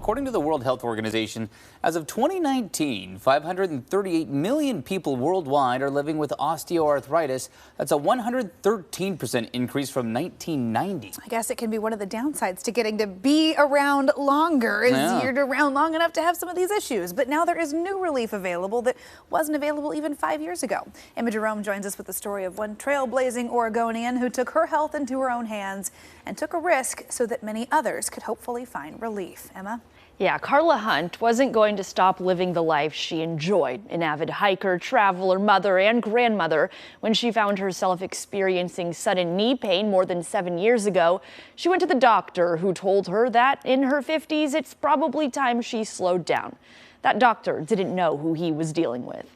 according to the World Health Organization, as of 2019, 538 million people worldwide are living with osteoarthritis. That's a 113% increase from 1990. I guess it can be one of the downsides to getting to be around longer, is you're around long enough to have some of these issues. But now there is new relief available that wasn't available even 5 years ago. Emma Jerome joins us with the story of one trailblazing Oregonian who took her health into her own hands and took a risk so that many others could hopefully find relief. Emma? Yeah, Carla Hunt wasn't going to stop living the life she enjoyed, an avid hiker, traveler, mother, and grandmother. When she found herself experiencing sudden knee pain more than 7 years ago, she went to the doctor, who told her that in her 50s, it's probably time she slowed down. That doctor didn't know who he was dealing with.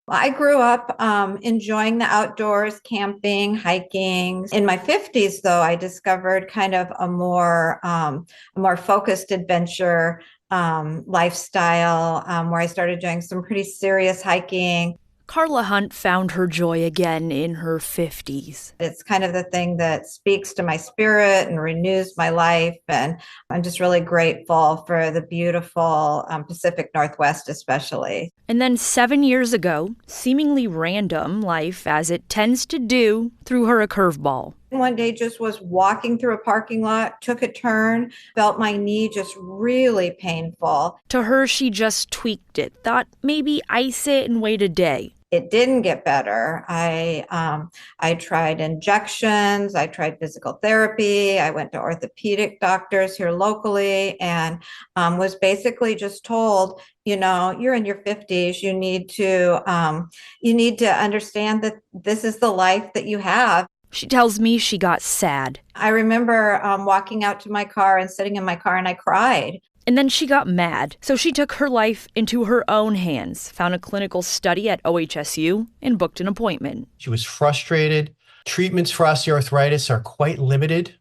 I grew up enjoying the outdoors, camping, hiking. In my 50s, though, I discovered kind of a more focused adventure lifestyle where I started doing some pretty serious hiking. Carla Hunt found her joy again in her 50s. It's kind of the thing that speaks to my spirit and renews my life. And I'm just really grateful for the beautiful Pacific Northwest, especially. And then 7 years ago, seemingly random, life, as it tends to do, threw her a curveball. One day just was walking through a parking lot, took a turn, felt my knee just really painful. To her, she just tweaked it, thought maybe ice it and wait a day. It didn't get better. I tried injections, I tried physical therapy, I went to orthopedic doctors here locally, and was basically just told, you know, you're in your 50s, you need to understand that this is the life that you have. She tells me she got sad. I remember walking out to my car and sitting in my car, and I cried. And then she got mad, so she took her life into her own hands, found a clinical study at OHSU, and booked an appointment. She was frustrated. Treatments for osteoarthritis are quite limited.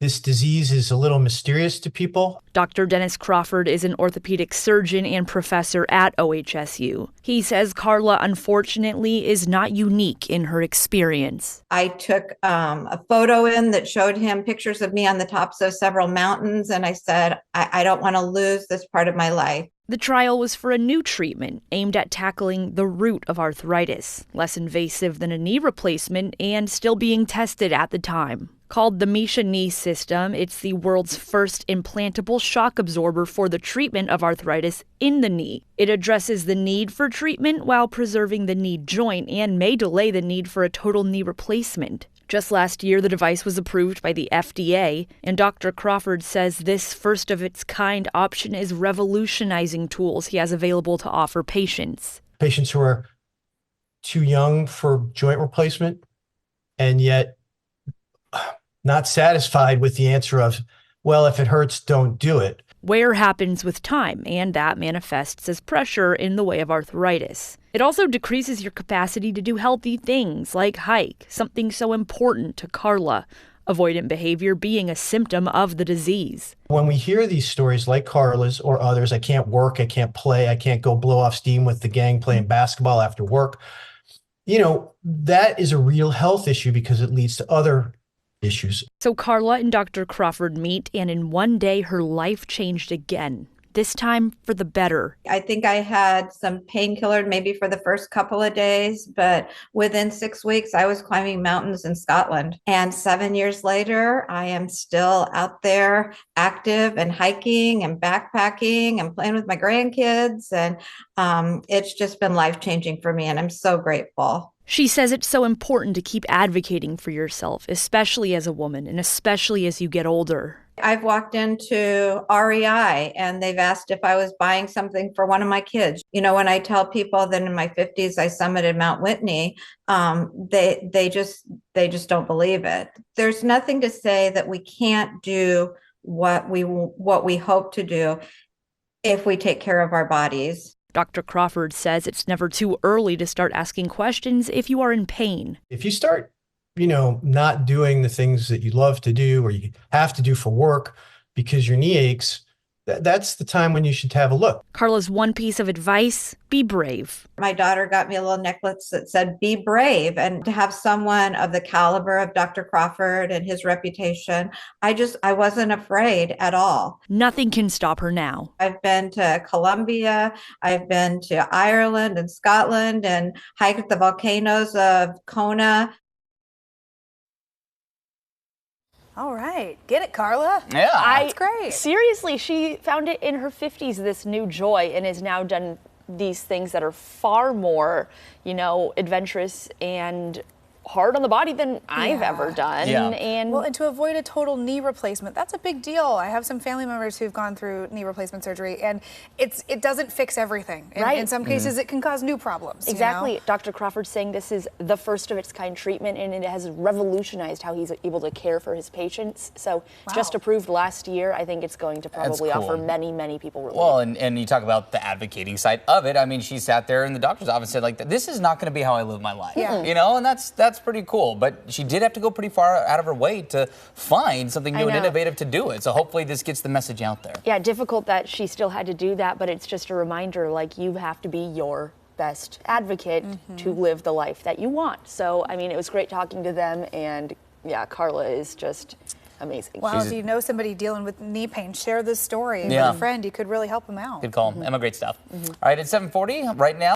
This disease is a little mysterious to people. Dr. Dennis Crawford is an orthopedic surgeon and professor at OHSU. He says Carla, unfortunately, is not unique in her experience. I took a photo in that showed him pictures of me on the tops of several mountains, and I said, I don't want to lose this part of my life. The trial was for a new treatment aimed at tackling the root of arthritis, less invasive than a knee replacement and still being tested at the time. Called the Misha Knee System, it's the world's first implantable shock absorber for the treatment of arthritis in the knee. It addresses the need for treatment while preserving the knee joint and may delay the need for a total knee replacement. Just last year, the device was approved by the FDA, and Dr. Crawford says this first-of-its-kind option is revolutionizing tools he has available to offer patients. Patients who are too young for joint replacement and yet not satisfied with the answer of, well, if it hurts, don't do it. Wear happens with time, and that manifests as pressure in the way of arthritis. It also decreases your capacity to do healthy things like hike, something so important to Carla, avoidant behavior being a symptom of the disease. When we hear these stories like Carla's or others, I can't work, I can't play, I can't go blow off steam with the gang playing basketball after work, you know, that is a real health issue because it leads to other issues. So Carla and Dr. Crawford meet, and in one day her life changed again, this time for the better. I think I had some painkiller maybe for the first couple of days, but within 6 weeks I was climbing mountains in Scotland. And 7 years later, I am still out there active and hiking and backpacking and playing with my grandkids. And it's just been life-changing for me, and I'm so grateful. She says it's so important to keep advocating for yourself, especially as a woman and especially as you get older. I've walked into REI and they've asked if I was buying something for one of my kids. You know, when I tell people that in my 50s I summited Mount Whitney, they just don't believe it. There's nothing to say that we can't do what we hope to do if we take care of our bodies. Dr. Crawford says it's never too early to start asking questions if you are in pain. If you start, not doing the things that you love to do or you have to do for work because your knee aches, that's the time when you should have a look. Carla's one piece of advice: be brave. My daughter got me a little necklace that said, be brave. And to have someone of the caliber of Dr. Crawford and his reputation, I wasn't afraid at all. Nothing can stop her now. I've been to Colombia, I've been to Ireland and Scotland and hiked the volcanoes of Kona. All right. Get it, Carla. Yeah. That's great. Seriously, she found it in her 50s, this new joy, and has now done these things that are far more, adventurous and hard on the body than I've ever done. Yeah. And to avoid a total knee replacement, that's a big deal. I have some family members who've gone through knee replacement surgery, and it doesn't fix everything. Right. In some cases, it can cause new problems. Exactly. Dr. Crawford's saying this is the first of its kind treatment, and it has revolutionized how he's able to care for his patients. So just approved last year. I think it's going to probably offer many, many people relief. Well, and you talk about the advocating side of it. I mean, she sat there in the doctor's office and said, this is not going to be how I live my life. Yeah. And that's pretty cool. But she did have to go pretty far out of her way to find something new and innovative to do it. So hopefully this gets the message out there. Yeah, difficult that she still had to do that, but it's just a reminder, you have to be your best advocate to live the life that you want. So, it was great talking to them, and yeah, Carla is just amazing. Well, if you know somebody dealing with knee pain, share this story with a friend. You could really help them out. Good call. Emma, great stuff. All right, it's 7:40 right now.